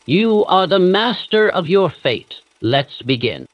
You are the master of your fate. Let's begin.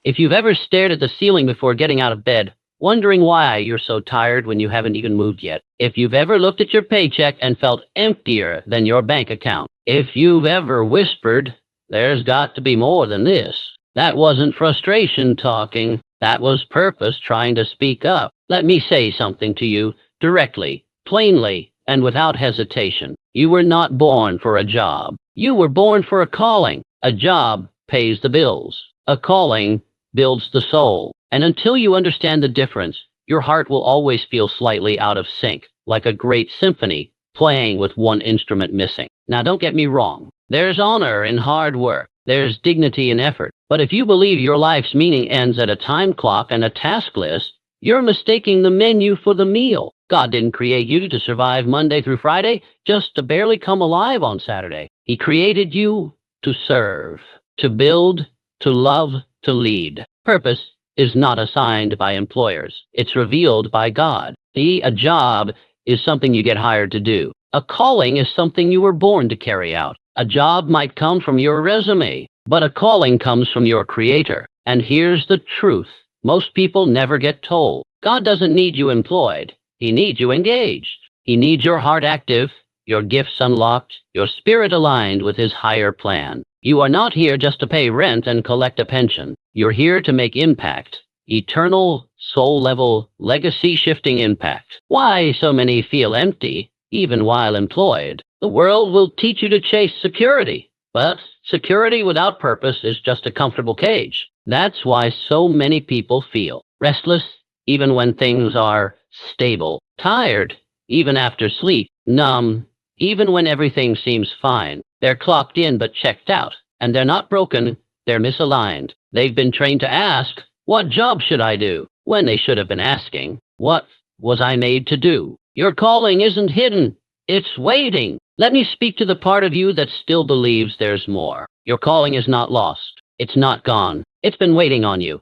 If you've ever stared at the ceiling before getting out of bed, wondering why you're so tired when you haven't even moved yet, if you've ever looked at your paycheck and felt emptier than your bank account, if you've ever whispered, "There's got to be more than this," that wasn't frustration talking. That was purpose trying to speak up. Let me say something to you directly, plainly, and without hesitation. You were not born for a job. You were born for a calling. A job pays the bills. A calling builds the soul. And until you understand the difference, your heart will always feel slightly out of sync, like a great symphony playing with one instrument missing. Now, don't get me wrong. There's honor in hard work. There's dignity in effort. But if you believe your life's meaning ends at a time clock and a task list, you're mistaking the menu for the meal. God didn't create you to survive Monday through Friday, just to barely come alive on Saturday. He created you to serve, to build, to love, to lead. Purpose is not assigned by employers. It's revealed by God. See, a job is something you get hired to do. A calling is something you were born to carry out. A job might come from your resume, but a calling comes from your Creator. And here's the truth. Most people never get told. God doesn't need you employed. He needs you engaged. He needs your heart active, your gifts unlocked, your spirit aligned with His higher plan. You are not here just to pay rent and collect a pension. You're here to make impact, eternal, soul-level, legacy-shifting impact. Why so many feel empty, even while employed? The world will teach you to chase security, but security without purpose is just a comfortable cage. That's why so many people feel restless, even when things are stable, tired, even after sleep, numb, even when everything seems fine. They're clocked in but checked out, and they're not broken, they're misaligned. They've been trained to ask, "What job should I do?" when they should have been asking, "What was I made to do?" Your calling isn't hidden, it's waiting. Let me speak to the part of you that still believes there's more. Your calling is not lost. It's not gone. It's been waiting on you,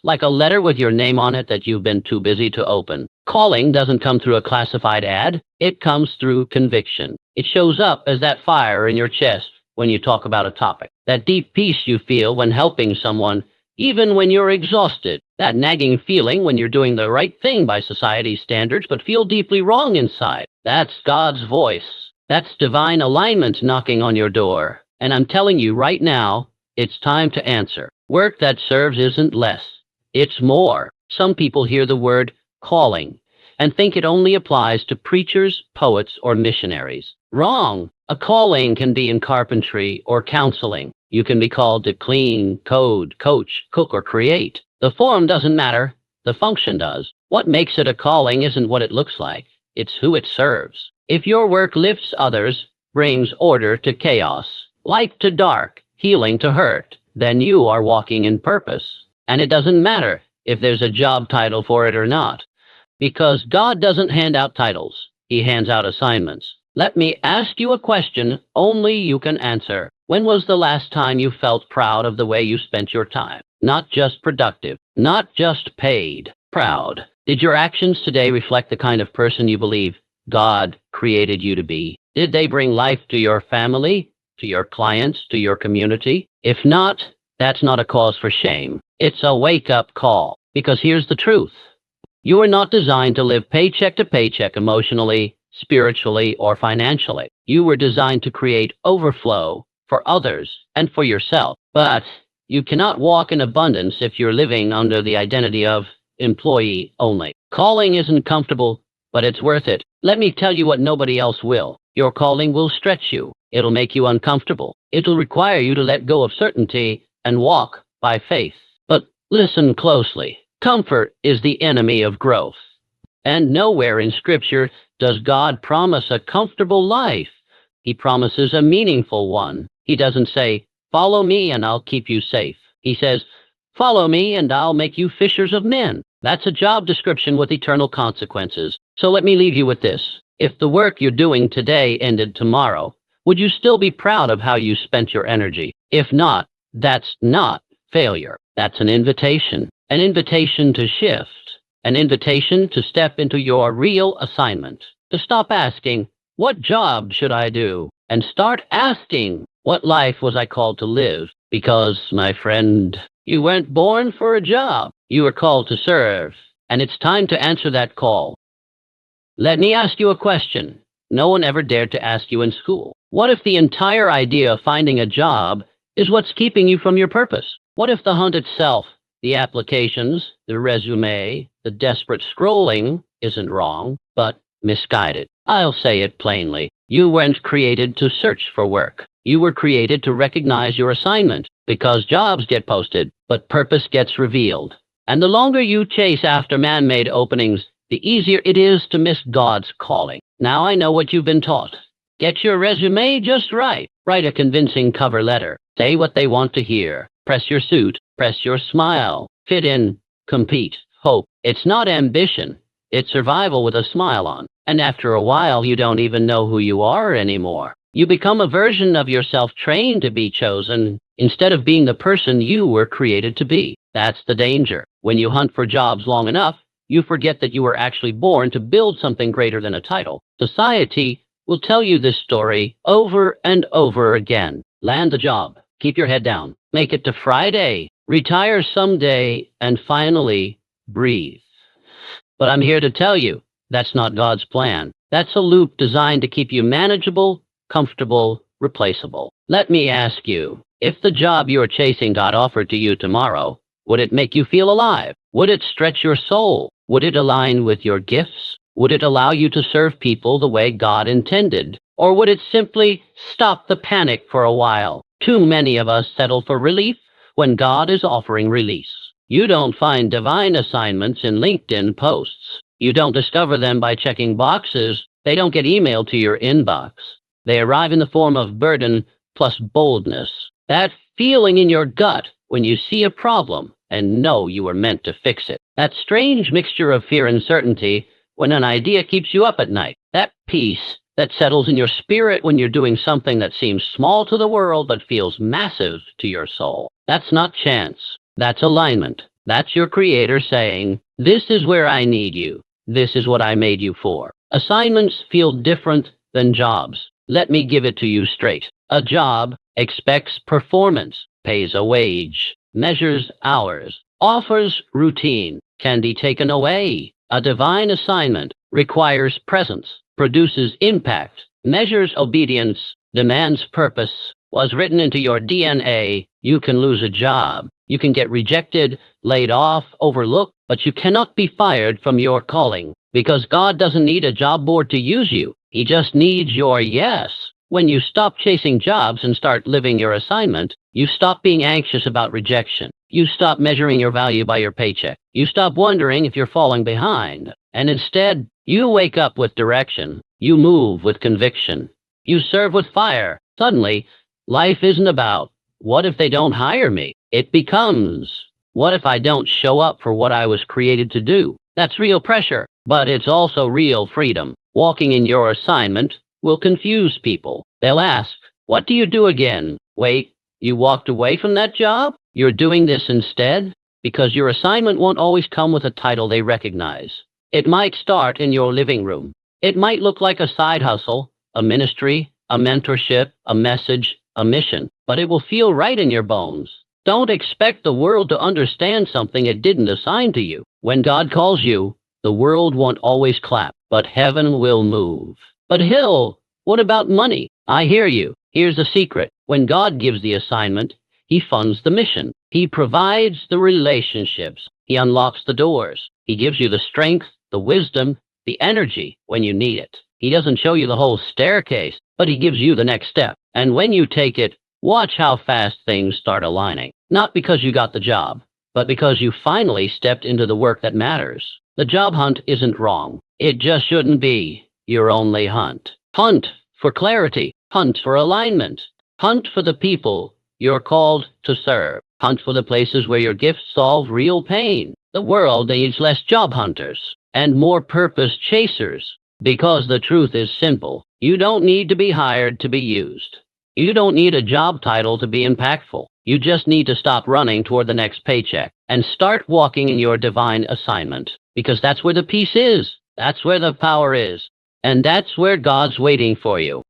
like a letter with your name on it that you've been too busy to open. Calling doesn't come through a classified ad. It comes through conviction. It shows up as that fire in your chest when you talk about a topic, that deep peace you feel when helping someone, even when you're exhausted, that nagging feeling when you're doing the right thing by society's standards but feel deeply wrong inside. That's God's voice. That's divine alignment knocking on your door. And I'm telling you right now, it's time to answer. Work that serves isn't less. It's more. Some people hear the word calling and think it only applies to preachers, poets, or missionaries. Wrong. A calling can be in carpentry or counseling. You can be called to clean, code, coach, cook, or create. The form doesn't matter. The function does. What makes it a calling isn't what it looks like. It's who it serves. If your work lifts others, brings order to chaos, light to dark, healing to hurt, then you are walking in purpose. And it doesn't matter if there's a job title for it or not, because God doesn't hand out titles. He hands out assignments. Let me ask you a question only you can answer. When was the last time you felt proud of the way you spent your time? Not just productive, not just paid, proud. Did your actions today reflect the kind of person you believe God created you to be? Did they bring life to your family, to your clients, to your community? If not, that's not a cause for shame. It's a wake-up call. Because here's the truth. You are not designed to live paycheck to paycheck emotionally, spiritually, or financially. You were designed to create overflow for others and for yourself. But you cannot walk in abundance if you're living under the identity of employee only. Calling isn't comfortable, but it's worth it. Let me tell you what nobody else will. Your calling will stretch you. It'll make you uncomfortable. It'll require you to let go of certainty and walk by faith. But listen closely. Comfort is the enemy of growth. And nowhere in Scripture does God promise a comfortable life. He promises a meaningful one. He doesn't say, "Follow me and I'll keep you safe." He says, "Follow me and I'll make you fishers of men." That's a job description with eternal consequences. So let me leave you with this. If the work you're doing today ended tomorrow, would you still be proud of how you spent your energy? If not, that's not failure. That's an invitation to shift, an invitation to step into your real assignment, to stop asking, "What job should I do?" and start asking, What life was I called to live? Because, my friend, you weren't born for a job. You were called to serve. And it's time to answer that call. Let me ask you a question no one ever dared to ask you in school. What if the entire idea of finding a job is what's keeping you from your purpose? What if the hunt itself, the applications, the resume, the desperate scrolling isn't wrong, but misguided? I'll say it plainly. You weren't created to search for work. You were created to recognize your assignment, because jobs get posted, but purpose gets revealed. And the longer you chase after man-made openings, the easier it is to miss God's calling. Now I know what you've been taught. Get your resume just right. Write a convincing cover letter. Say what they want to hear. Press your suit. Press your smile. Fit in. Compete. Hope. It's not ambition. It's survival with a smile on. And after a while, you don't even know who you are anymore. You become a version of yourself trained to be chosen instead of being the person you were created to be. That's the danger. When you hunt for jobs long enough, you forget that you were actually born to build something greater than a title. Society will tell you this story over and over again. Land the job. Keep your head down. Make it to Friday. Retire someday. And finally, breathe. But I'm here to tell you, that's not God's plan. That's a loop designed to keep you manageable, comfortable, replaceable. Let me ask you, if the job you're chasing got offered to you tomorrow, would it make you feel alive? Would it stretch your soul? Would it align with your gifts? Would it allow you to serve people the way God intended? Or would it simply stop the panic for a while? Too many of us settle for relief when God is offering release. You don't find divine assignments in LinkedIn posts. You don't discover them by checking boxes. They don't get emailed to your inbox. They arrive in the form of burden plus boldness. That feeling in your gut when you see a problem and know you were meant to fix it. That strange mixture of fear and certainty when an idea keeps you up at night. That peace that settles in your spirit when you're doing something that seems small to the world but feels massive to your soul. That's not chance. That's alignment. That's your creator saying, this is where I need you. This is what I made you for. Assignments feel different than jobs. Let me give it to you straight. A job expects performance, pays a wage, measures hours, offers routine, can be taken away. A divine assignment requires presence, produces impact, measures obedience, demands purpose, was written into your DNA. You can lose a job. You can get rejected, laid off, overlooked, but you cannot be fired from your calling because God doesn't need a job board to use you. He just needs your yes. When you stop chasing jobs and start living your assignment, you stop being anxious about rejection. You stop measuring your value by your paycheck. You stop wondering if you're falling behind. And instead, you wake up with direction. You move with conviction. You serve with fire. Suddenly, life isn't about, what if they don't hire me? It becomes, what if I don't show up for what I was created to do? That's real pressure, but it's also real freedom. Walking in your assignment will confuse people. They'll ask, what do you do again? Wait, you walked away from that job? You're doing this instead? Because your assignment won't always come with a title they recognize. It might start in your living room. It might look like a side hustle, a ministry, a mentorship, a message, a mission, but it will feel right in your bones. Don't expect the world to understand something it didn't assign to you. When God calls you, the world won't always clap, but heaven will move. But Hill, what about money? I hear you. Here's the secret. When God gives the assignment, He funds the mission. He provides the relationships. He unlocks the doors. He gives you the strength, the wisdom, the energy when you need it. He doesn't show you the whole staircase, but He gives you the next step. And when you take it, watch how fast things start aligning. Not because you got the job, but because you finally stepped into the work that matters. The job hunt isn't wrong. It just shouldn't be your only hunt. Hunt for clarity. Hunt for alignment. Hunt for the people you're called to serve. Hunt for the places where your gifts solve real pain. The world needs less job hunters and more purpose chasers, because the truth is simple. You don't need to be hired to be used. You don't need a job title to be impactful. You just need to stop running toward the next paycheck and start walking in your divine assignment, because that's where the peace is. That's where the power is. And that's where God's waiting for you.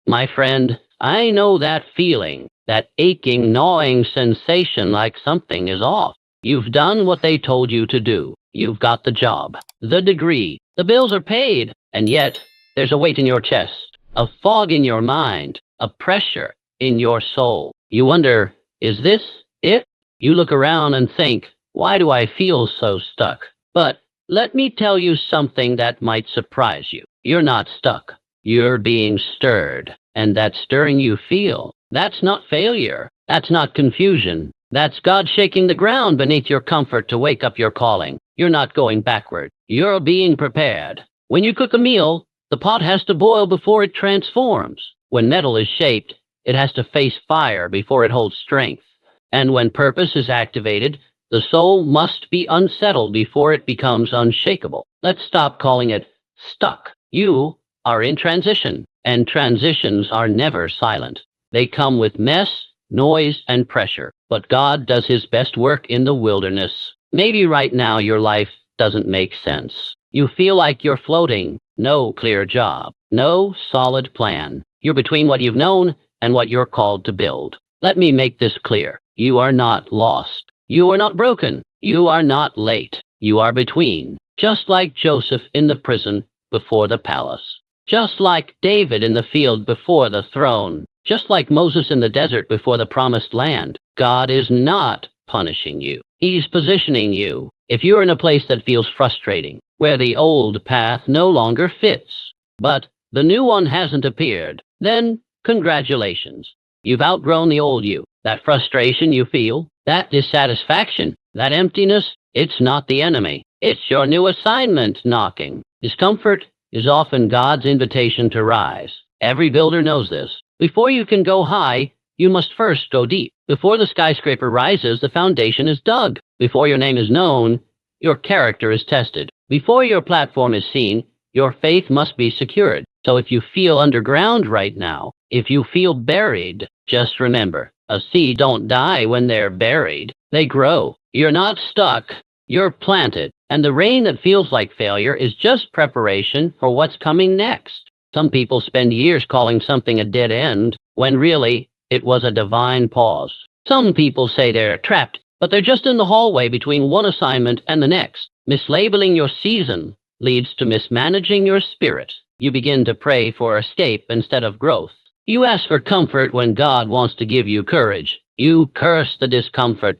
My friend, I know that feeling, that aching, gnawing sensation like something is off. You've done what they told you to do. You've got the job, the degree, the bills are paid, and yet there's a weight in your chest, a fog in your mind, a pressure in your soul. You wonder, is this it? You look around and think, why do I feel so stuck? But let me tell you something that might surprise you. You're not stuck. You're being stirred. And that stirring you feel, that's not failure. That's not confusion. That's God shaking the ground beneath your comfort to wake up your calling. You're not going backward. You're being prepared. When you cook a meal, the pot has to boil before it transforms. When metal is shaped, it has to face fire before it holds strength. And when purpose is activated, the soul must be unsettled before it becomes unshakable. Let's stop calling it stuck. You are in transition, and transitions are never silent. They come with mess, noise, and pressure. But God does his best work in the wilderness. Maybe right now your life doesn't make sense. You feel like you're floating. No clear job. No solid plan. You're between what you've known and what you're called to build. Let me make this clear. You are not lost. You are not broken. You are not late. You are between. Just like Joseph in the prison before the palace. Just like David in the field before the throne. Just like Moses in the desert before the promised land. God is not punishing you. He's positioning you. If you're in a place that feels frustrating, where the old path no longer fits, but the new one hasn't appeared, then congratulations. You've outgrown the old you. That frustration you feel, that dissatisfaction, that emptiness, it's not the enemy. It's your new assignment knocking. Discomfort is often God's invitation to rise. Every builder knows this. Before you can go high, you must first go deep. Before the skyscraper rises, the foundation is dug. Before your name is known, your character is tested. Before your platform is seen, your faith must be secured. So if you feel underground right now, if you feel buried, just remember, a seed don't die when they're buried. They grow. You're not stuck. You're planted. And the rain that feels like failure is just preparation for what's coming next. Some people spend years calling something a dead end, when really, it was a divine pause. Some people say they're trapped, but they're just in the hallway between one assignment and the next. Mislabeling your season leads to mismanaging your spirit. You begin to pray for escape instead of growth. You ask for comfort when God wants to give you courage. You curse the discomfort,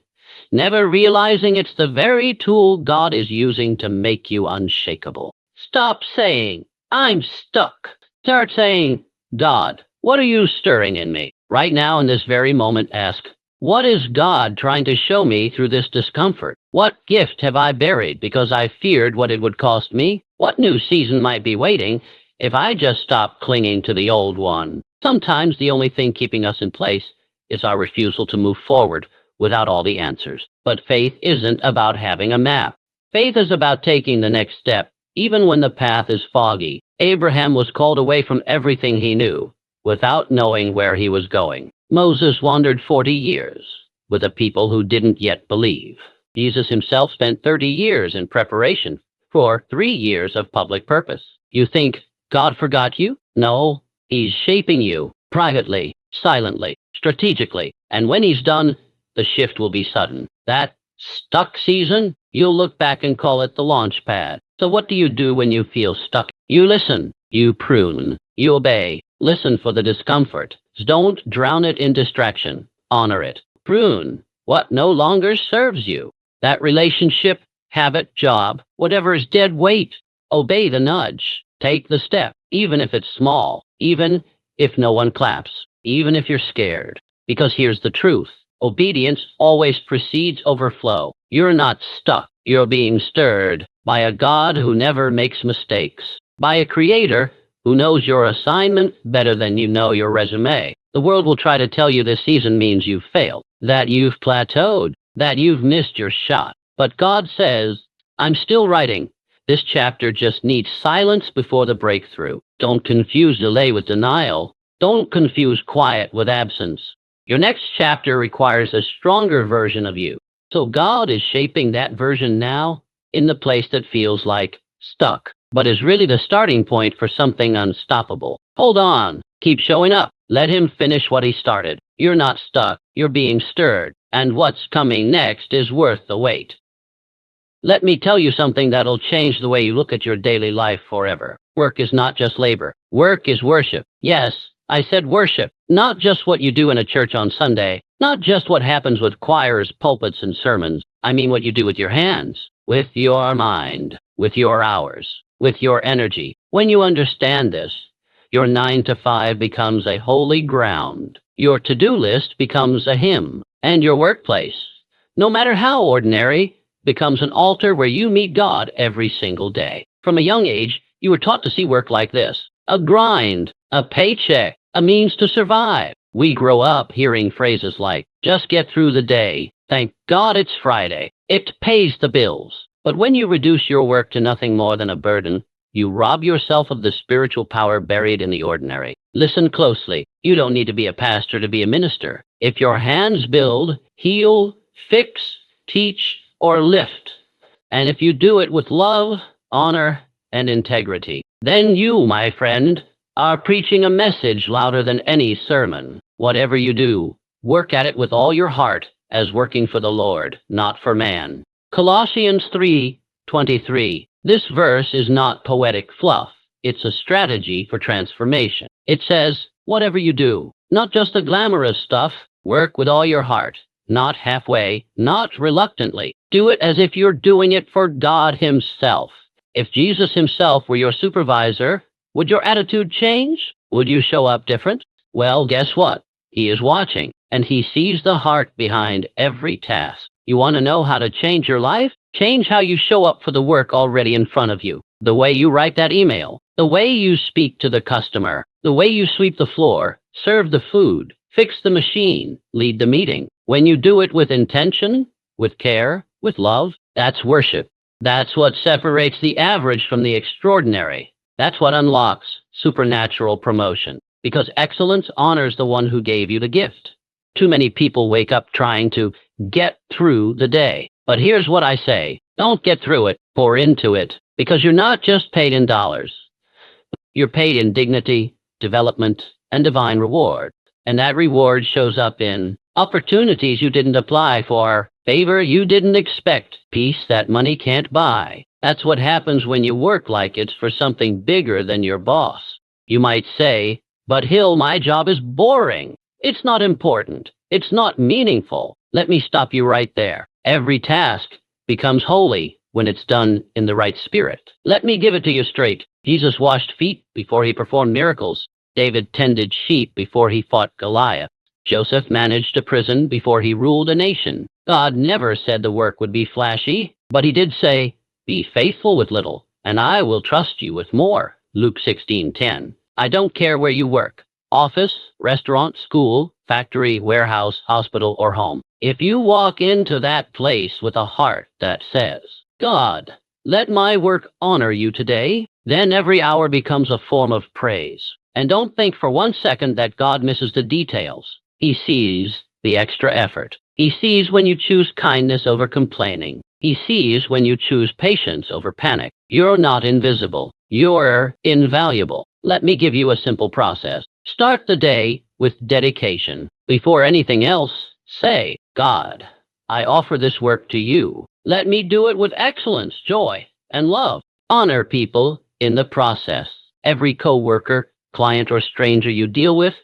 never realizing it's the very tool God is using to make you unshakable. Stop saying, I'm stuck. Start saying, God, what are you stirring in me? Right now in this very moment, ask, what is God trying to show me through this discomfort? What gift have I buried because I feared what it would cost me? What new season might be waiting if I just stop clinging to the old one? Sometimes the only thing keeping us in place is our refusal to move forward without all the answers. But faith isn't about having a map. Faith is about taking the next step, even when the path is foggy. Abraham was called away from everything he knew, without knowing where he was going. Moses wandered 40 years with a people who didn't yet believe. Jesus himself spent 30 years in preparation for 3 years of public purpose. You think God forgot you? No, he's shaping you privately, silently, strategically. And when he's done, the shift will be sudden. That stuck season, you'll look back and call it the launch pad. So what do you do when you feel stuck? You listen, you prune, you obey. Listen for the discomfort. Don't drown it in distraction. Honor it. Prune what no longer serves you. That relationship, habit, job, whatever is dead weight. Obey the nudge. Take the step, even if it's small, even if no one claps, even if you're scared. Because here's the truth. Obedience always precedes overflow. You're not stuck. You're being stirred by a God who never makes mistakes, by a creator who knows your assignment better than you know your resume. The world will try to tell you this season means you've failed, that you've plateaued, that you've missed your shot. But God says, I'm still writing. This chapter just needs silence before the breakthrough. Don't confuse delay with denial. Don't confuse quiet with absence. Your next chapter requires a stronger version of you. So God is shaping that version now in the place that feels like stuck, but is really the starting point for something unstoppable. Hold on. Keep showing up. Let him finish what he started. You're not stuck, you're being stirred, and what's coming next is worth the wait. Let me tell you something that'll change the way you look at your daily life forever. Work is not just labor. Work is worship. Yes, I said worship. Not just what you do in a church on Sunday. Not just what happens with choirs, pulpits, and sermons. I mean what you do with your hands, with your mind, with your hours, with your energy. When you understand this, your 9 to 5 becomes a holy ground. Your to-do list becomes a hymn. And your workplace, no matter how ordinary, becomes an altar where you meet God every single day. From a young age, you were taught to see work like this: a grind, a paycheck, a means to survive. We grow up hearing phrases like, just get through the day, thank God it's Friday, it pays the bills. But when you reduce your work to nothing more than a burden, you rob yourself of the spiritual power buried in the ordinary. Listen closely. You don't need to be a pastor to be a minister. If your hands build, heal, fix, teach, or lift, and if you do it with love, honor, and integrity, then you, my friend, are preaching a message louder than any sermon. Whatever you do, work at it with all your heart as working for the Lord, not for man. Colossians 3:23. This verse is not poetic fluff. It's a strategy for transformation. It says, whatever you do, not just the glamorous stuff, work with all your heart. Not halfway, not reluctantly. Do it as if you're doing it for God Himself. If Jesus Himself were your supervisor, would your attitude change? Would you show up different? Well, guess what? He is watching, and He sees the heart behind every task. You want to know how to change your life? Change how you show up for the work already in front of you. The way you write that email, the way you speak to the customer, the way you sweep the floor, serve the food, fix the machine, lead the meeting. When you do it with intention, with care, with love, that's worship. That's what separates the average from the extraordinary. That's what unlocks supernatural promotion. Because excellence honors the one who gave you the gift. Too many people wake up trying to get through the day. But here's what I say. Don't get through it, pour into it. Because you're not just paid in dollars. You're paid in dignity, development, and divine reward. And that reward shows up in opportunities you didn't apply for, favor you didn't expect, peace that money can't buy. That's what happens when you work like it's for something bigger than your boss. You might say, but Hill, my job is boring. It's not important. It's not meaningful. Let me stop you right there. Every task becomes holy when it's done in the right spirit. Let me give it to you straight. Jesus washed feet before He performed miracles. David tended sheep before he fought Goliath. Joseph managed a prison before he ruled a nation. God never said the work would be flashy, but He did say, be faithful with little, and I will trust you with more. Luke 16:10. I don't care where you work, office, restaurant, school, factory, warehouse, hospital, or home. If you walk into that place with a heart that says, God, let my work honor you today, then every hour becomes a form of praise. And don't think for 1 second that God misses the details. He sees the extra effort. He sees when you choose kindness over complaining. He sees when you choose patience over panic. You're not invisible. You're invaluable. Let me give you a simple process. Start the day with dedication. Before anything else, say, God, I offer this work to you. Let me do it with excellence, joy, and love. Honor people in the process. Every coworker, client, or stranger you deal with,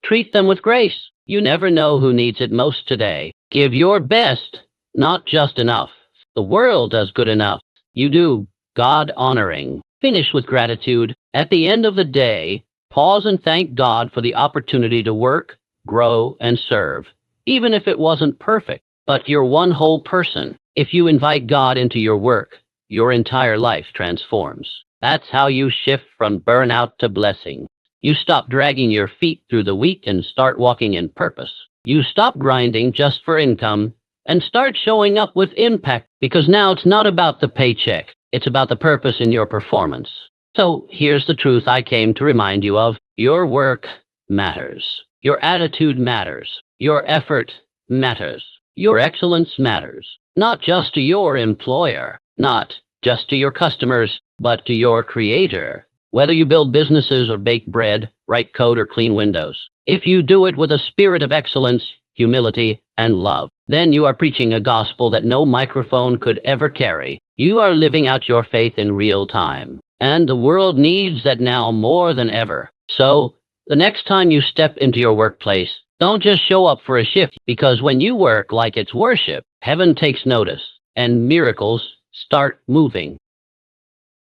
treat them with grace. You never know who needs it most today. Give your best, not just enough. The world does good enough. You do God-honoring. Finish with gratitude. At the end of the day, pause and thank God for the opportunity to work, grow, and serve. Even if it wasn't perfect, but you're one whole person. If you invite God into your work, your entire life transforms. That's how you shift from burnout to blessing. You stop dragging your feet through the week and start walking in purpose. You stop grinding just for income and start showing up with impact, because now it's not about the paycheck. It's about the purpose in your performance. So here's the truth I came to remind you of. Your work matters. Your attitude matters. Your effort matters. Your excellence matters. Not just to your employer, not just to your customers, but to your Creator. Whether you build businesses or bake bread, write code, or clean windows, If you do it with a spirit of excellence, humility, and love, then you are preaching a gospel that no microphone could ever carry. You are living out your faith in real time. And the world needs that now more than ever. So, the next time you step into your workplace, don't just show up for a shift, because when you work like it's worship, heaven takes notice and miracles start moving.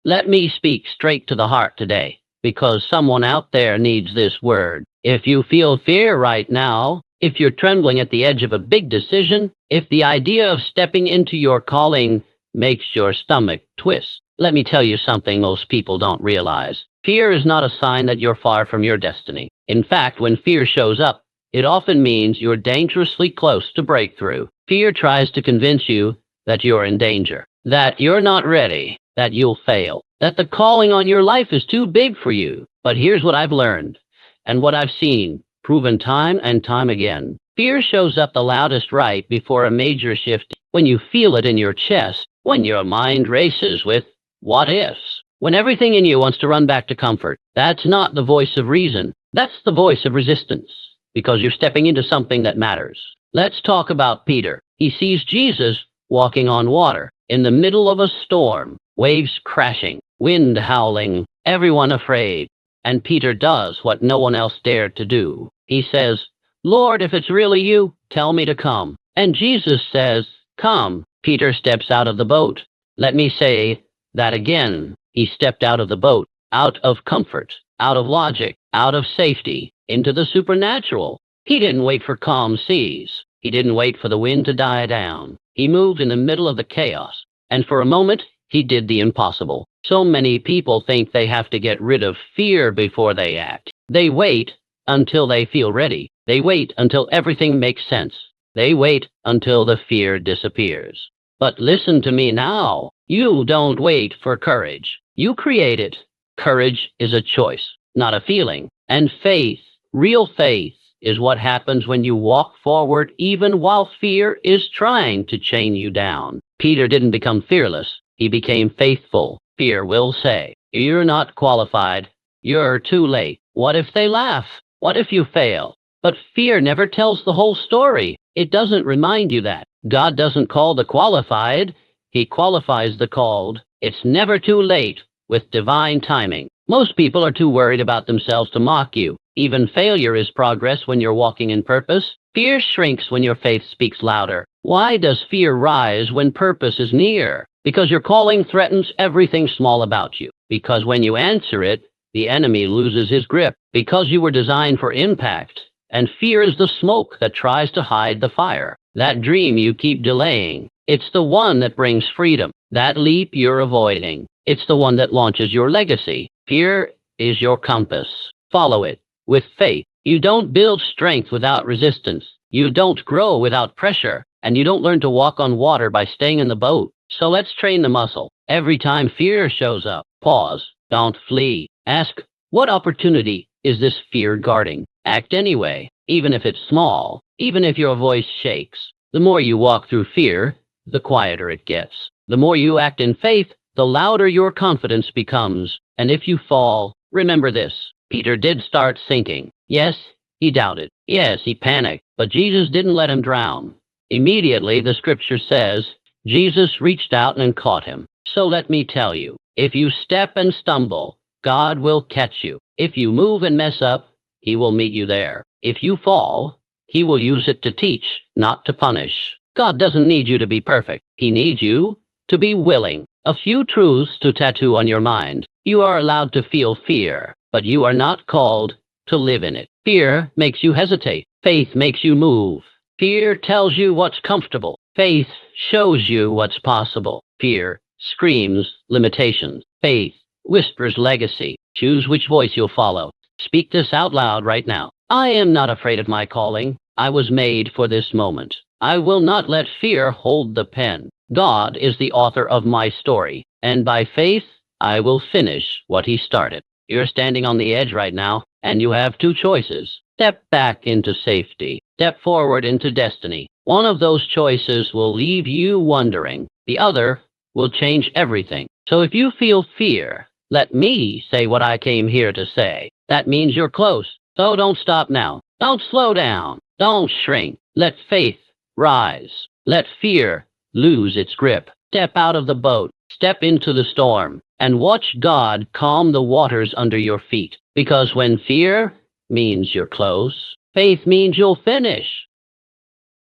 Let me speak straight to the heart today, because someone out there needs this word. If you feel fear right now, if you're trembling at the edge of a big decision, if the idea of stepping into your calling makes your stomach twist, let me tell you something most people don't realize. Fear is not a sign that you're far from your destiny. In fact, when fear shows up, it often means you're dangerously close to breakthrough. Fear tries to convince you that you're in danger, that you're not ready, that you'll fail, that the calling on your life is too big for you. But here's what I've learned and what I've seen, proven time and time again. Fear shows up the loudest right before a major shift, when you feel it in your chest, when your mind races with what ifs, when everything in you wants to run back to comfort. That's not the voice of reason. That's the voice of resistance, because you're stepping into something that matters. Let's talk about Peter. He sees Jesus walking on water in the middle of a storm, waves crashing, wind howling, everyone afraid. And Peter does what no one else dared to do. He says, "Lord, if it's really you, tell me to come." And Jesus says, "Come." Peter steps out of the boat. Let me say that again. He stepped out of the boat, out of comfort, out of logic, out of safety, into the supernatural. He didn't wait for calm seas. He didn't wait for the wind to die down. He moved in the middle of the chaos. And for a moment, he did the impossible. So many people think they have to get rid of fear before they act. They wait until they feel ready. They wait until everything makes sense. They wait until the fear disappears. But listen to me now. You don't wait for courage. You create it. Courage is a choice, not a feeling. And faith, real faith, is what happens when you walk forward even while fear is trying to chain you down. Peter didn't become fearless. He became faithful. Fear will say, "You're not qualified. You're too late. What if they laugh? What if you fail?" But fear never tells the whole story. It doesn't remind you that God doesn't call the qualified. He qualifies the called. It's never too late with divine timing. Most people are too worried about themselves to mock you. Even failure is progress when you're walking in purpose. Fear shrinks when your faith speaks louder. Why does fear rise when purpose is near? Because your calling threatens everything small about you. Because when you answer it, the enemy loses his grip. Because you were designed for impact. And fear is the smoke that tries to hide the fire. That dream you keep delaying. It's the one that brings freedom. That leap you're avoiding. It's the one that launches your legacy. Fear is your compass. Follow it with faith. You don't build strength without resistance. You don't grow without pressure. And you don't learn to walk on water by staying in the boat. So let's train the muscle. Every time fear shows up, pause. Don't flee. Ask, what opportunity is this fear guarding? Act anyway, even if it's small, even if your voice shakes. The more you walk through fear, the quieter it gets. The more you act in faith, the louder your confidence becomes. And if you fall, remember this. Peter did start sinking. Yes, he doubted. Yes, he panicked. But Jesus didn't let him drown. Immediately, the scripture says, Jesus reached out and caught him. So let me tell you, if you step and stumble, God will catch you. If you move and mess up, He will meet you there. If you fall, He will use it to teach, not to punish. God doesn't need you to be perfect. He needs you to be willing. A few truths to tattoo on your mind. You are allowed to feel fear, but you are not called to live in it. Fear makes you hesitate. Faith makes you move. Fear tells you what's comfortable. Faith shows you what's possible. Fear screams limitations. Faith whispers legacy. Choose which voice you'll follow. Speak this out loud right now. I am not afraid of my calling. I was made for this moment. I will not let fear hold the pen. God is the author of my story, and by faith, I will finish what He started. You're standing on the edge right now, and you have two choices. Step back into safety. Step forward into destiny. One of those choices will leave you wondering. The other will change everything. So if you feel fear, let me say what I came here to say. That means you're close. So don't stop now. Don't slow down. Don't shrink. Let faith rise. Let fear lose its grip. Step out of the boat. Step into the storm and watch God calm the waters under your feet. Because when fear means you're close, faith means you'll finish.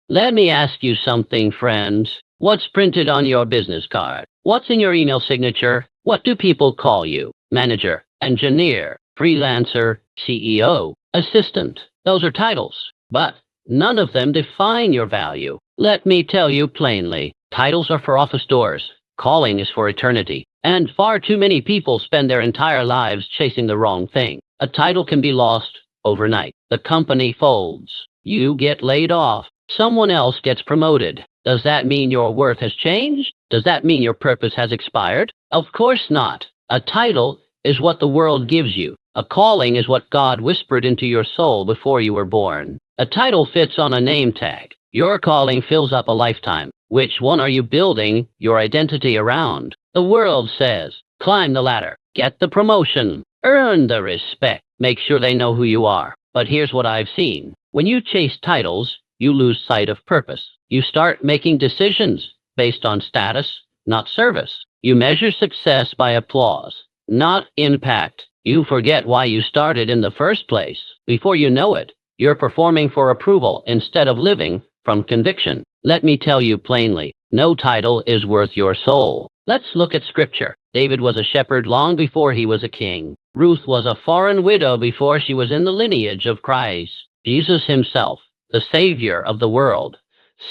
Let me ask you something, friend. What's printed on your business card? What's in your email signature? What do people call you? Manager, engineer, freelancer, CEO, assistant. Those are titles, but none of them define your value. Let me tell you plainly, titles are for office doors. Calling is for eternity. And far too many people spend their entire lives chasing the wrong thing. A title can be lost overnight. The company folds. You get laid off. Someone else gets promoted. Does that mean your worth has changed? Does that mean your purpose has expired? Of course not. A title is what the world gives you. A calling is what God whispered into your soul before you were born. A title fits on a name tag. Your calling fills up a lifetime. Which one are you building your identity around? The world says, climb the ladder, get the promotion, earn the respect, make sure they know who you are. But here's what I've seen. When you chase titles, you lose sight of purpose. You start making decisions based on status, not service. You measure success by applause, not impact. You forget why you started in the first place. Before you know it, you're performing for approval instead of living from conviction. Let me tell you plainly, no title is worth your soul. Let's look at scripture. David was a shepherd long before he was a king. Ruth was a foreign widow before she was in the lineage of Christ. Jesus himself, the Savior of the world,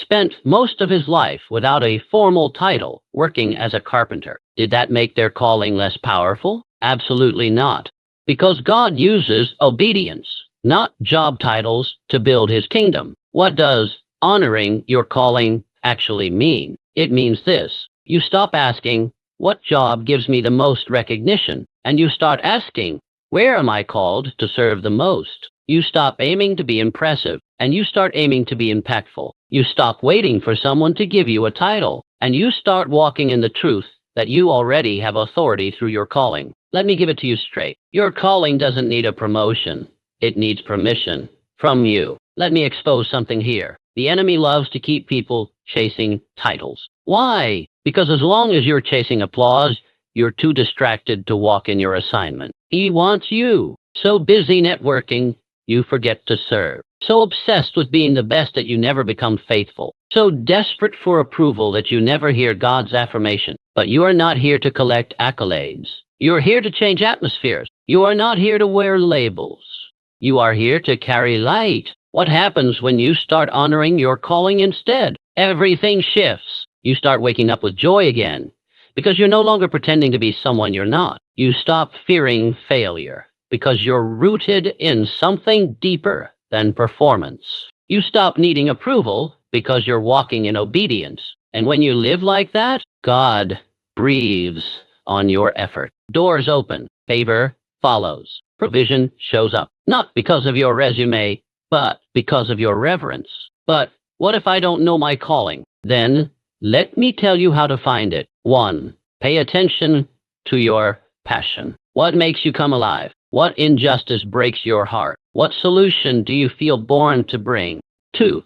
spent most of his life without a formal title, working as a carpenter. Did that make their calling less powerful? Absolutely not. Because God uses obedience, not job titles, to build his kingdom. What does honoring your calling actually mean? It means this. You stop asking, what job gives me the most recognition? And you start asking, where am I called to serve the most? You stop aiming to be impressive, and you start aiming to be impactful. You stop waiting for someone to give you a title, and you start walking in the truth that you already have authority through your calling. Let me give it to you straight. Your calling doesn't need a promotion. It needs permission from you. Let me expose something here. The enemy loves to keep people chasing titles. Why? Because as long as you're chasing applause, you're too distracted to walk in your assignment. He wants you. So busy networking, you forget to serve. So obsessed with being the best that you never become faithful. So desperate for approval that you never hear God's affirmation. But you are not here to collect accolades. You are here to change atmospheres. You are not here to wear labels. You are here to carry light. What happens when you start honoring your calling instead? Everything shifts. You start waking up with joy again. Because you're no longer pretending to be someone you're not. You stop fearing failure. Because you're rooted in something deeper than performance. You stop needing approval because you're walking in obedience. And when you live like that, God breathes on your effort. Doors open, favor follows, provision shows up. Not because of your resume, but because of your reverence. But what if I don't know my calling? Then let me tell you how to find it. 1. Pay attention to your passion. What makes you come alive? What injustice breaks your heart? What solution do you feel born to bring? 2.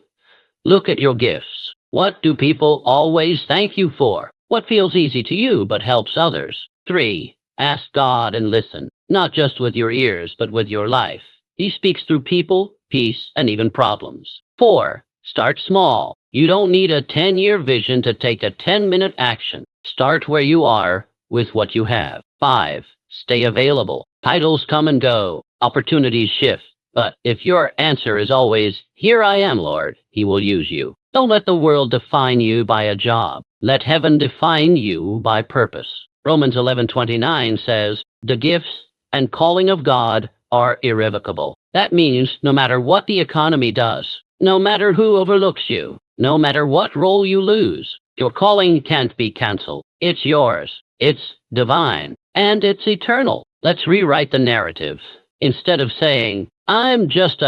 Look at your gifts. What do people always thank you for? What feels easy to you but helps others? 3. Ask God and listen, not just with your ears, but with your life. He speaks through people, peace, and even problems. 4. Start small. You don't need a 10-year vision to take a 10-minute action. Start where you are with what you have. 5. Stay available. Titles come and go. Opportunities shift. But if your answer is always, "Here I am, Lord," he will use you. Don't let the world define you by a job. Let heaven define you by purpose. Romans 11:29 says, "The gifts and calling of God are irrevocable." That means no matter what the economy does, no matter who overlooks you, no matter what role you lose, your calling can't be canceled. It's yours. It's divine. And it's eternal. Let's rewrite the narrative. Instead of saying, "I'm just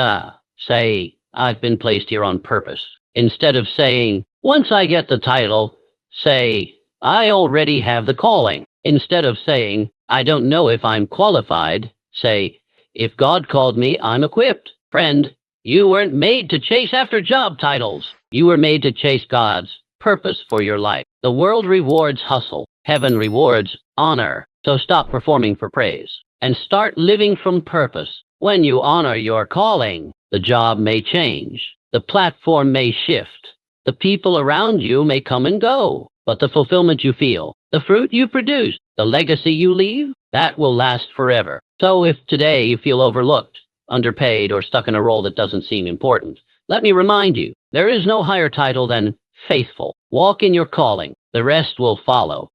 say, "I've been placed here on purpose." Instead of saying, "Once I get the title," say, "I already have the calling." Instead of saying, "I don't know if I'm qualified," say, "If God called me, I'm equipped." Friend, You weren't made to chase after job titles. You were made to chase God's purpose for your life. The world rewards hustle. Heaven rewards honor. So stop performing for praise and start living from purpose. When you honor your calling, the job may change. The platform may shift. The people around you may come and go. But the fulfillment you feel, the fruit you produce, the legacy you leave, that will last forever. So if today you feel overlooked, underpaid, or stuck in a role that doesn't seem important, let me remind you, there is no higher title than faithful. Walk in your calling. The rest will follow.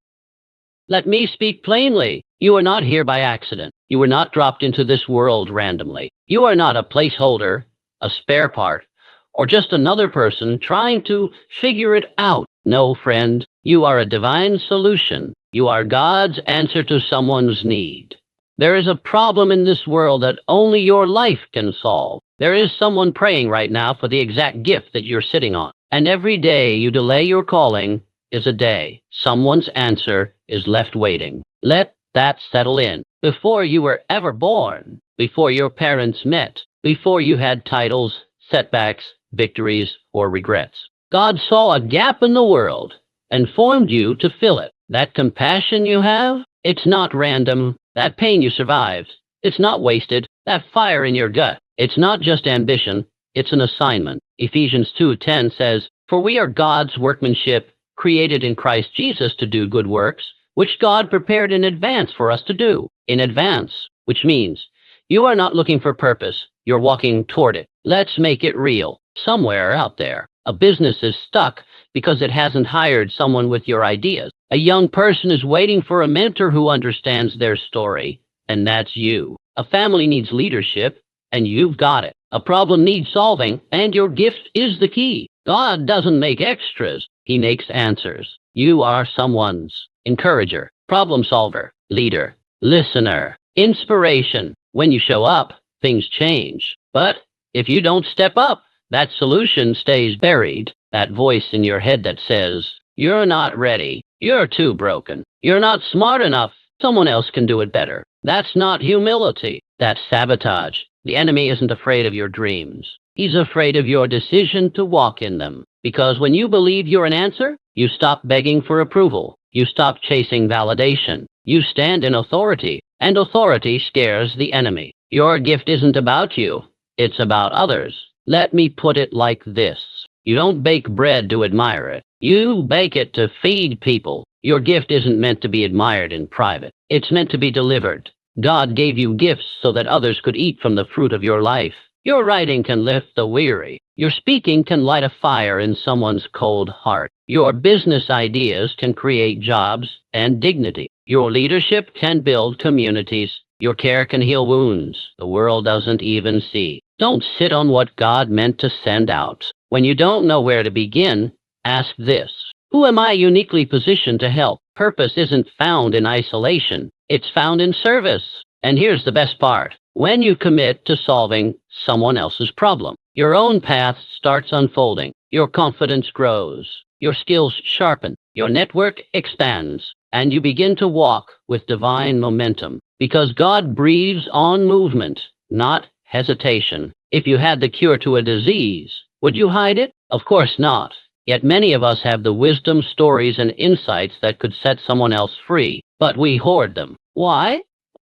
Let me speak plainly. You are not here by accident. You were not dropped into this world randomly. You are not a placeholder, a spare part, or just another person trying to figure it out. No, friend, you are a divine solution. You are God's answer to someone's need. There is a problem in this world that only your life can solve. There is someone praying right now for the exact gift that you're sitting on. And every day you delay your calling is a day someone's answer is left waiting. Let that settle in. Before you were ever born, before your parents met, before you had titles, setbacks, victories, or regrets, God saw a gap in the world and formed you to fill it. That compassion you have, it's not random. That pain you survived, it's not wasted. That fire in your gut, it's not just ambition, it's an assignment. Ephesians 2:10 says, "For we are God's workmanship, created in Christ Jesus to do good works, which God prepared in advance for us to do." In advance, which means you are not looking for purpose, you're walking toward it. Let's make it real. Somewhere out there, a business is stuck because it hasn't hired someone with your ideas. A young person is waiting for a mentor who understands their story, and that's you. A family needs leadership, and you've got it. A problem needs solving, and your gift is the key. God doesn't make extras, He makes answers. You are someone's encourager, problem solver, leader, listener, inspiration. When you show up, things change. But if you don't step up, that solution stays buried. That voice in your head that says, "You're not ready. You're too broken. You're not smart enough. Someone else can do it better." That's not humility. That's sabotage. The enemy isn't afraid of your dreams. He's afraid of your decision to walk in them. Because when you believe you're an answer, you stop begging for approval. You stop chasing validation. You stand in authority, and authority scares the enemy. Your gift isn't about you. It's about others. Let me put it like this. You don't bake bread to admire it. You bake it to feed people. Your gift isn't meant to be admired in private. It's meant to be delivered. God gave you gifts so that others could eat from the fruit of your life. Your writing can lift the weary. Your speaking can light a fire in someone's cold heart. Your business ideas can create jobs and dignity. Your leadership can build communities. Your care can heal wounds the world doesn't even see. Don't sit on what God meant to send out. When you don't know where to begin, ask this: who am I uniquely positioned to help? Purpose isn't found in isolation. It's found in service. And here's the best part. When you commit to solving someone else's problem, your own path starts unfolding. Your confidence grows. Your skills sharpen. Your network expands. And you begin to walk with divine momentum. Because God breathes on movement, not hesitation. If you had the cure to a disease, would you hide it? Of course not. Yet many of us have the wisdom, stories, and insights that could set someone else free, but we hoard them. Why?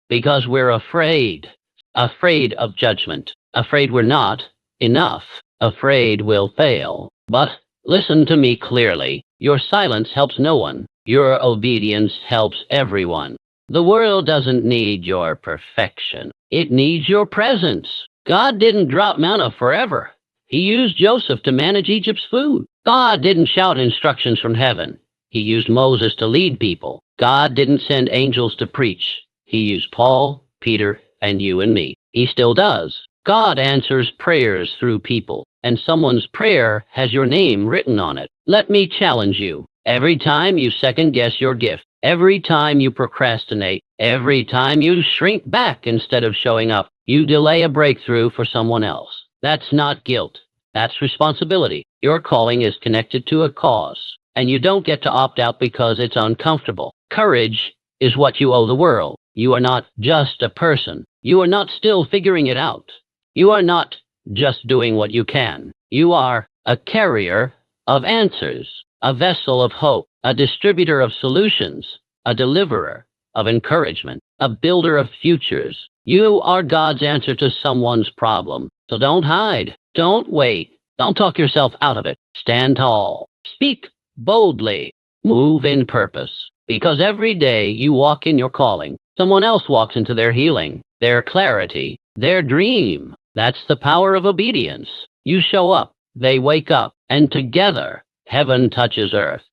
Because we're afraid. Afraid of judgment. Afraid we're not enough. Afraid we'll fail. But listen to me clearly. Your silence helps no one. Your obedience helps everyone. The world doesn't need your perfection. It needs your presence. God didn't drop manna forever. He used Joseph to manage Egypt's food. God didn't shout instructions from heaven. He used Moses to lead people. God didn't send angels to preach. He used Paul, Peter, and you and me. He still does. God answers prayers through people, and someone's prayer has your name written on it. Let me challenge you. Every time you second-guess your gift, every time you procrastinate, every time you shrink back instead of showing up, you delay a breakthrough for someone else. That's not guilt. That's responsibility. Your calling is connected to a cause, and you don't get to opt out because it's uncomfortable. Courage is what you owe the world. You are not just a person. You are not still figuring it out. You are not just doing what you can. You are a carrier of answers, a vessel of hope, a distributor of solutions, a deliverer of encouragement, a builder of futures. You are God's answer to someone's problem. So don't hide. Don't wait. Don't talk yourself out of it. Stand tall. Speak boldly. Move in purpose. Because every day you walk in your calling, someone else walks into their healing, their clarity, their dream. That's the power of obedience. You show up, they wake up, and together, heaven touches earth.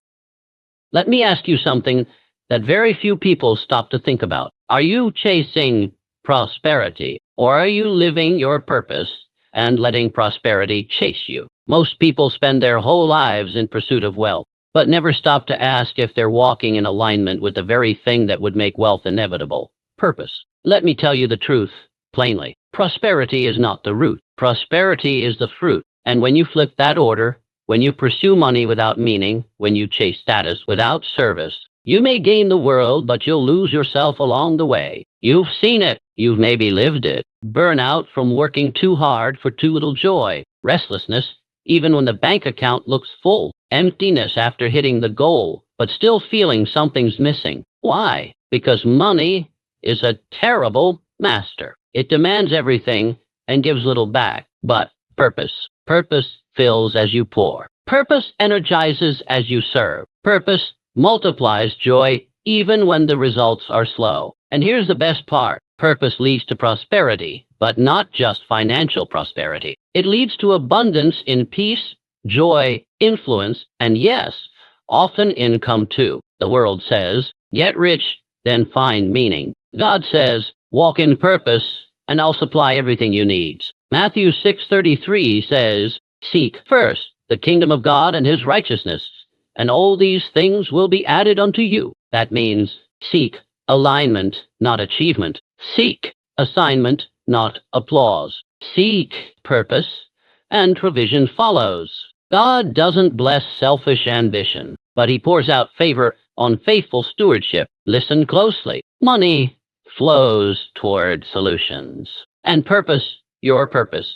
Let me ask you something that very few people stop to think about. Are you chasing prosperity, or are you living your purpose and letting prosperity chase you? Most people spend their whole lives in pursuit of wealth, but never stop to ask if they're walking in alignment with the very thing that would make wealth inevitable: purpose. Let me tell you the truth plainly. Prosperity is not the root. Prosperity is the fruit. And when you flip that order, when you pursue money without meaning, when you chase status without service, you may gain the world, but you'll lose yourself along the way. You've seen it. You've maybe lived it. Burnout from working too hard for too little joy. Restlessness, even when the bank account looks full. Emptiness after hitting the goal, but still feeling something's missing. Why? Because money is a terrible master. It demands everything and gives little back. But purpose. Purpose fills as you pour. Purpose energizes as you serve. Purpose multiplies joy even when the results are slow. And here's the best part. Purpose leads to prosperity, but not just financial prosperity. It leads to abundance in peace, joy, influence, and yes, often income too. The world says, get rich, then find meaning. God says, walk in purpose, and I'll supply everything you need. Matthew 6:33 says, seek first the kingdom of God and his righteousness, and all these things will be added unto you. That means seek alignment, not achievement. Seek assignment, not applause. Seek purpose, and provision follows. God doesn't bless selfish ambition, but he pours out favor on faithful stewardship. Listen closely. Money flows toward solutions. And purpose, your purpose,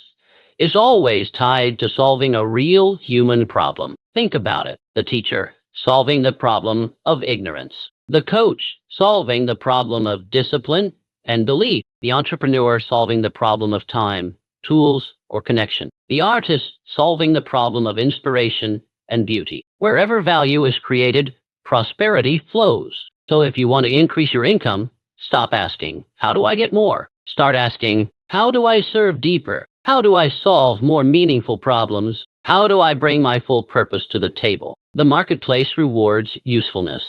is always tied to solving a real human problem. Think about it. The teacher solving the problem of ignorance. The coach solving the problem of discipline and belief. The entrepreneur solving the problem of time, tools, or connection. The artist solving the problem of inspiration and beauty. Wherever value is created, prosperity flows. So if you want to increase your income, stop asking, how do I get more? Start asking, how do I serve deeper? How do I solve more meaningful problems? How do I bring my full purpose to the table? The marketplace rewards usefulness.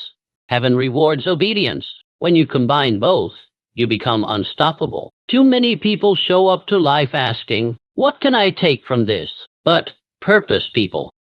Heaven rewards obedience. When you combine both, you become unstoppable. Too many people show up to life asking, what can I take from this? But purpose people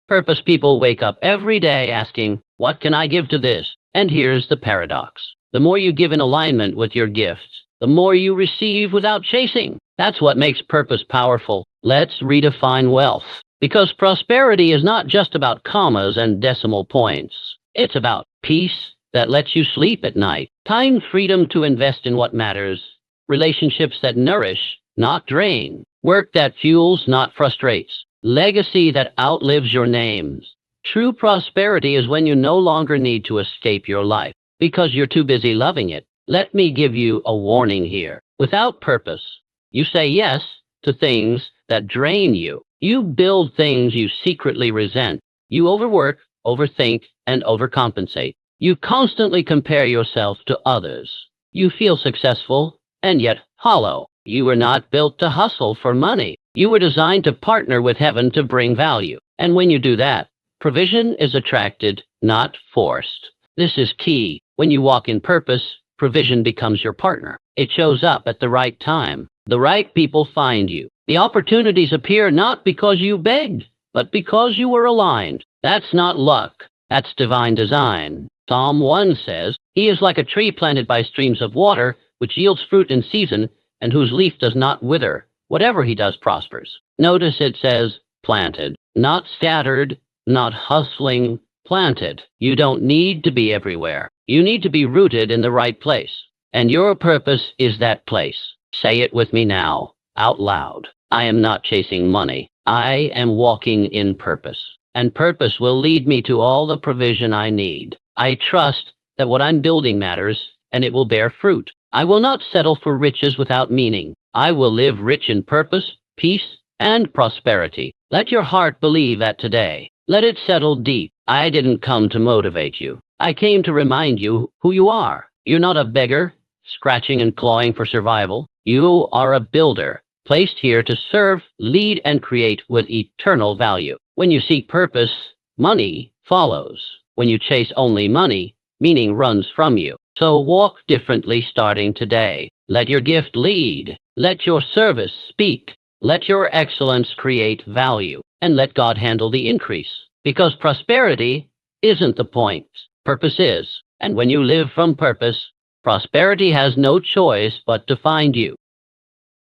wake up every day asking, what can I give to this? And here's the paradox. The more you give in alignment with your gifts, the more you receive without chasing. That's what makes purpose powerful. Let's redefine wealth. Because prosperity is not just about commas and decimal points. It's about peace that lets you sleep at night, time freedom to invest in what matters, relationships that nourish, not drain, work that fuels, not frustrates, legacy that outlives your names. True prosperity is when you no longer need to escape your life because you're too busy loving it. Let me give you a warning here. Without purpose, you say yes to things that drain you. You build things you secretly resent. You overwork, overthink, and overcompensate. You constantly compare yourself to others. You feel successful and yet hollow. You were not built to hustle for money. You were designed to partner with heaven to bring value. And when you do that, provision is attracted, not forced. This is key. When you walk in purpose, provision becomes your partner. It shows up at the right time. The right people find you. The opportunities appear not because you begged, but because you were aligned. That's not luck. That's divine design. Psalm 1 says, he is like a tree planted by streams of water, which yields fruit in season, and whose leaf does not wither. Whatever he does prospers. Notice it says planted, not scattered, not hustling, planted. You don't need to be everywhere. You need to be rooted in the right place. And your purpose is that place. Say it with me now, out loud. I am not chasing money. I am walking in purpose. And purpose will lead me to all the provision I need. I trust that what I'm building matters, and it will bear fruit. I will not settle for riches without meaning. I will live rich in purpose, peace, and prosperity. Let your heart believe that today. Let it settle deep. I didn't come to motivate you. I came to remind you who you are. You're not a beggar, scratching and clawing for survival. You are a builder, placed here to serve, lead, and create with eternal value. When you seek purpose, money follows. When you chase only money, meaning runs from you. So walk differently starting today. Let your gift lead. Let your service speak. Let your excellence create value. And let God handle the increase. Because prosperity isn't the point. Purpose is. And when you live from purpose, prosperity has no choice but to find you.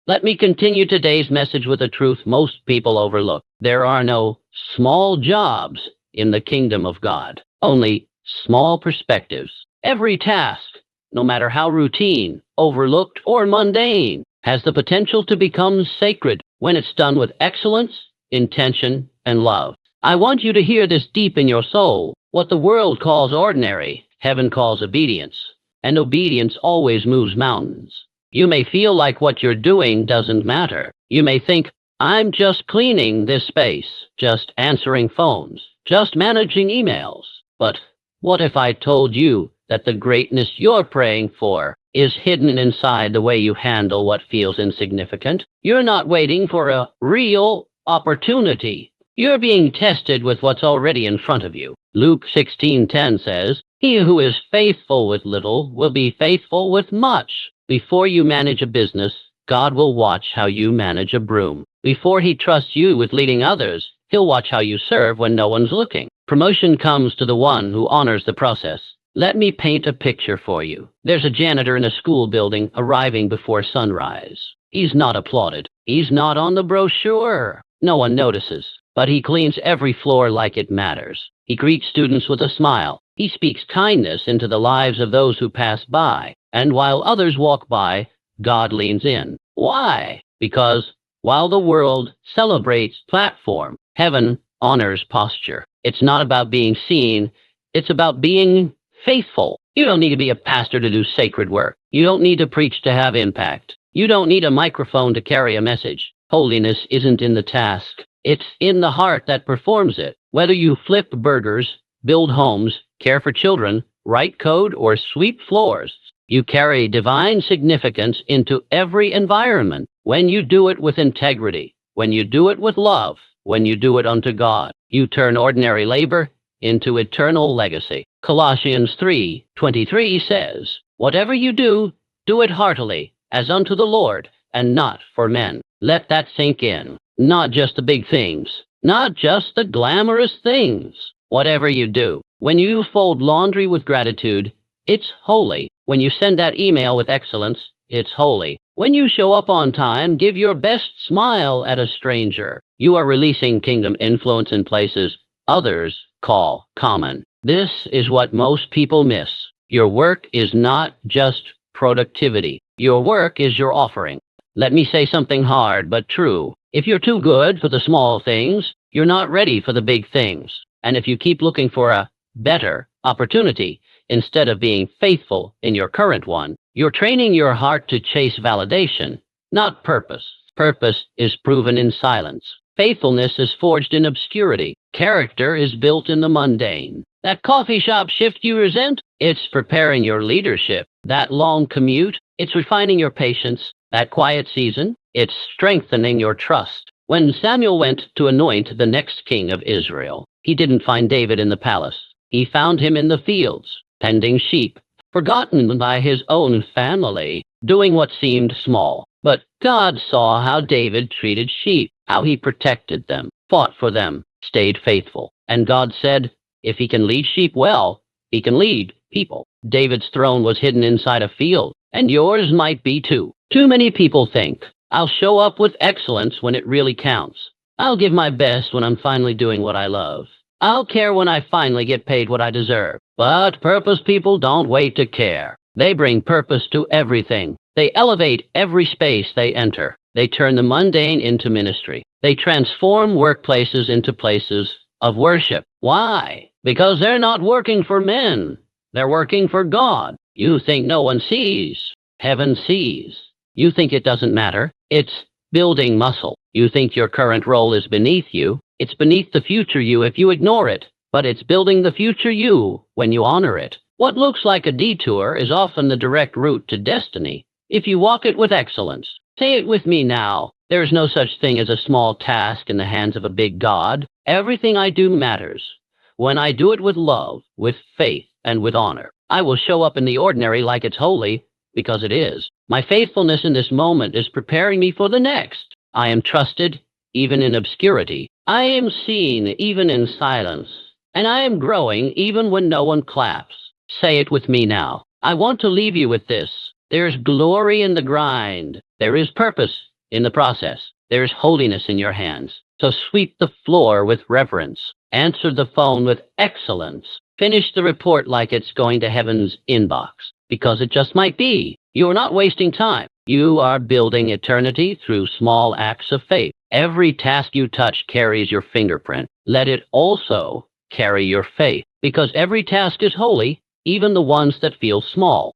Let me continue today's message with a truth most people overlook. There are no small jobs in the kingdom of God, only small perspectives. Every task, no matter how routine, overlooked, or mundane, has the potential to become sacred when it's done with excellence, intention, and love. I want you to hear this deep in your soul. What the world calls ordinary, heaven calls obedience, and obedience always moves mountains. You may feel like what you're doing doesn't matter. You may think, I'm just cleaning this space, just answering phones, just managing emails. But what if I told you that the greatness you're praying for is hidden inside the way you handle what feels insignificant? You're not waiting for a real opportunity. You're being tested with what's already in front of you. Luke 16:10 says, He who is faithful with little will be faithful with much. Before you manage a business, God will watch how you manage a broom. Before He trusts you with leading others, He'll watch how you serve when no one's looking. Promotion comes to the one who honors the process. Let me paint a picture for you. There's a janitor in a school building arriving before sunrise. He's not applauded. He's not on the brochure. No one notices, but he cleans every floor like it matters. He greets students with a smile. He speaks kindness into the lives of those who pass by. And while others walk by, God leans in. Why? Because while the world celebrates platform, heaven honors posture. It's not about being seen. It's about being faithful. You don't need to be a pastor to do sacred work. You don't need to preach to have impact. You don't need a microphone to carry a message. Holiness isn't in the task. It's in the heart that performs it. Whether you flip burgers, build homes, care for children, write code, or sweep floors, you carry divine significance into every environment. When you do it with integrity, when you do it with love, when you do it unto God, you turn ordinary labor into eternal legacy. Colossians 3:23 says, Whatever you do, do it heartily, as unto the Lord, and not for men. Let that sink in. Not just the big things, not just the glamorous things. Whatever you do, when you fold laundry with gratitude, it's holy. When you send that email with excellence, it's holy. When you show up on time, give your best smile at a stranger. You are releasing kingdom influence in places others call common. This is what most people miss. Your work is not just productivity. Your work is your offering. Let me say something hard but true. If you're too good for the small things, you're not ready for the big things. And if you keep looking for a better opportunity instead of being faithful in your current one, you're training your heart to chase validation, not purpose. Purpose is proven in silence. Faithfulness is forged in obscurity. Character is built in the mundane. That coffee shop shift you resent, it's preparing your leadership. That long commute, it's refining your patience. That quiet season, it's strengthening your trust. When Samuel went to anoint the next king of Israel, he didn't find David in the palace. He found him in the fields, tending sheep, forgotten by his own family, doing what seemed small. But God saw how David treated sheep, how he protected them, fought for them, stayed faithful. And God said, if he can lead sheep well, he can lead people. David's throne was hidden inside a field, and yours might be too. Too many people think, I'll show up with excellence when it really counts. I'll give my best when I'm finally doing what I love. I'll care when I finally get paid what I deserve. But purpose people don't wait to care. They bring purpose to everything. They elevate every space they enter. They turn the mundane into ministry. They transform workplaces into places of worship. Why? Because they're not working for men. They're working for God. You think no one sees. Heaven sees. You think it doesn't matter. It's building muscle. You think your current role is beneath you. It's beneath the future you if you ignore it. But it's building the future you when you honor it. What looks like a detour is often the direct route to destiny if you walk it with excellence. Say it with me now. There is no such thing as a small task in the hands of a big God. Everything I do matters. When I do it with love, with faith, and with honor, I will show up in the ordinary like it's holy, because it is. My faithfulness in this moment is preparing me for the next. I am trusted, even in obscurity. I am seen, even in silence. And I am growing, even when no one claps. Say it with me now. I want to leave you with this. There's glory in the grind. There is purpose in the process. There is holiness in your hands. So sweep the floor with reverence. Answer the phone with excellence. Finish the report like it's going to heaven's inbox, because it just might be. You are not wasting time. You are building eternity through small acts of faith. Every task you touch carries your fingerprint. Let it also carry your faith, because every task is holy, even the ones that feel small.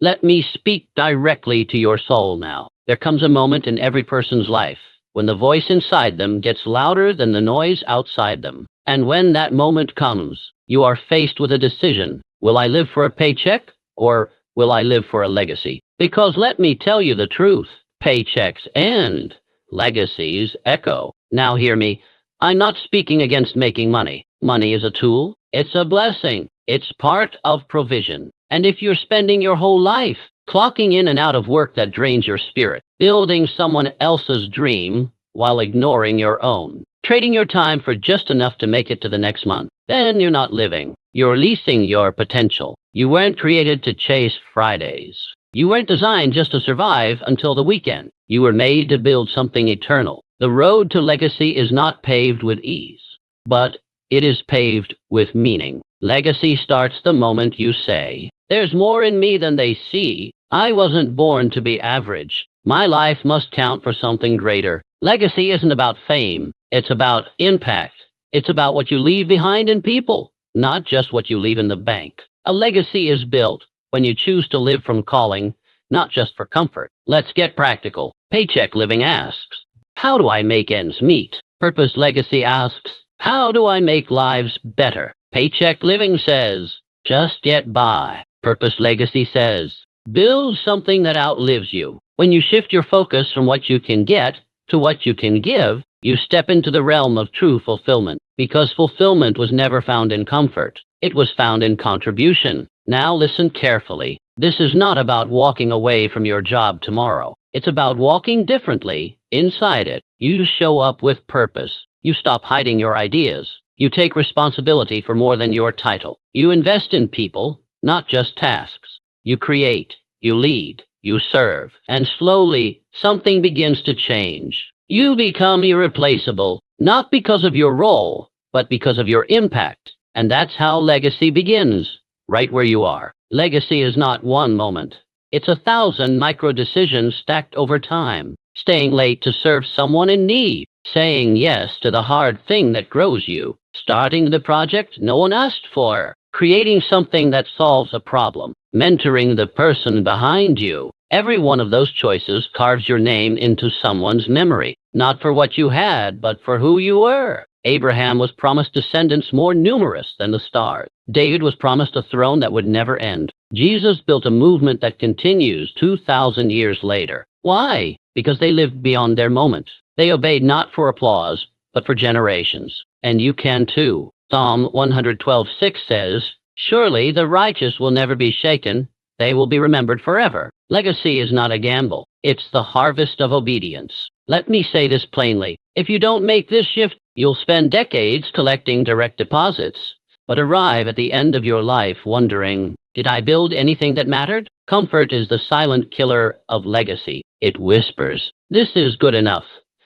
Let me speak directly to your soul now. There comes a moment in every person's life when the voice inside them gets louder than the noise outside them. And when that moment comes, you are faced with a decision. Will I live for a paycheck, or will I live for a legacy? Because let me tell you the truth, paychecks and legacies echo. Now hear me. I'm not speaking against making money. Money is a tool. It's a blessing. It's part of provision. And if you're spending your whole life clocking in and out of work that drains your spirit, building someone else's dream while ignoring your own, trading your time for just enough to make it to the next month, then you're not living. You're leasing your potential. You weren't created to chase Fridays. You weren't designed just to survive until the weekend. You were made to build something eternal. The road to legacy is not paved with ease, but it is paved with meaning. Legacy starts the moment you say, "There's more in me than they see. I wasn't born to be average. My life must count for something greater." Legacy isn't about fame. It's about impact. It's about what you leave behind in people, not just what you leave in the bank. A legacy is built when you choose to live from calling, not just for comfort. Let's get practical. Paycheck living asks, how do I make ends meet? Purpose legacy asks, how do I make lives better? Paycheck living says, just get by. Purpose legacy says, build something that outlives you. When you shift your focus from what you can get to what you can give, you step into the realm of true fulfillment, because fulfillment was never found in comfort. It was found in contribution. Now listen carefully. This is not about walking away from your job tomorrow. It's about walking differently inside it. You show up with purpose. You stop hiding your ideas. You take responsibility for more than your title. You invest in people, not just tasks. You create, you lead, you serve, and slowly something begins to change. You become irreplaceable, not because of your role, but because of your impact. And that's how legacy begins, right where you are. Legacy is not one moment. It's 1,000 micro decisions stacked over time. Staying late to serve someone in need. Saying yes to the hard thing that grows you. Starting the project no one asked for. Creating something that solves a problem. Mentoring the person behind you. Every one of those choices carves your name into someone's memory. Not for what you had, but for who you were. Abraham was promised descendants more numerous than the stars. David was promised a throne that would never end. Jesus built a movement that continues 2,000 years later. Why? Because they lived beyond their moment. They obeyed not for applause, but for generations. And you can too. Psalm 112:6 says, surely the righteous will never be shaken. They will be remembered forever. Legacy is not a gamble. It's the harvest of obedience. Let me say this plainly. If you don't make this shift, you'll spend decades collecting direct deposits, but arrive at the end of your life wondering, did I build anything that mattered? Comfort is the silent killer of legacy. It whispers, this is good enough.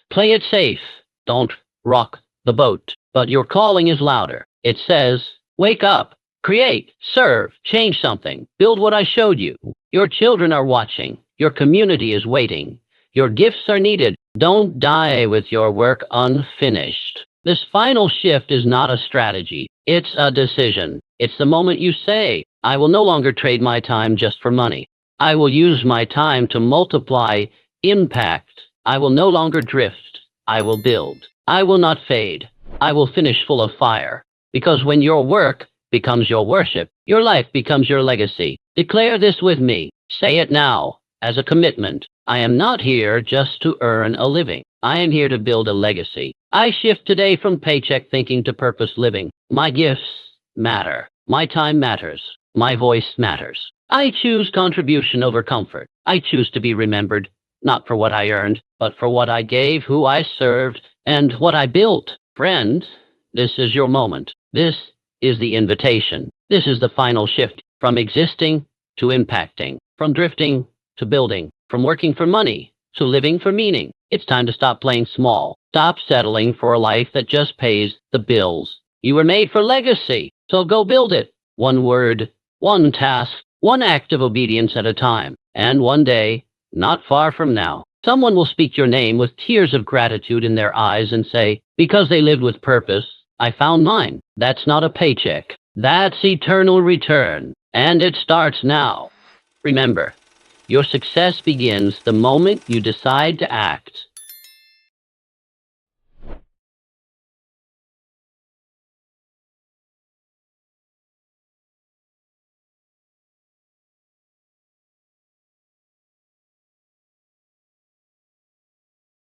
Play it safe. Don't rock the boat. But your calling is louder. It says, wake up, create, serve, change something, build what I showed you. Your children are watching. Your community is waiting. Your gifts are needed. Don't die with your work unfinished. This final shift is not a strategy. It's a decision. It's the moment you say, I will no longer trade my time just for money. I will use my time to multiply impact. I will no longer drift. I will build. I will not fade. I will finish full of fire. Because when your work becomes your worship, your life becomes your legacy. Declare this with me. Say it now, as a commitment. I am not here just to earn a living. I am here to build a legacy. I shift today from paycheck thinking to purpose living. My gifts matter. My time matters. My voice matters. I choose contribution over comfort. I choose to be remembered, not for what I earned, but for what I gave, who I served, and what I built. Friend, this is your moment. This is the invitation. This is the final shift from existing to impacting, from drifting to building, from working for money to living for meaning. It's time to stop playing small. Stop settling for a life that just pays the bills. You were made for legacy, so go build it. One word, one task, one act of obedience at a time. And one day, not far from now, someone will speak your name with tears of gratitude in their eyes and say, because they lived with purpose, I found mine. That's not a paycheck. That's eternal return. And it starts now. Remember, your success begins the moment you decide to act.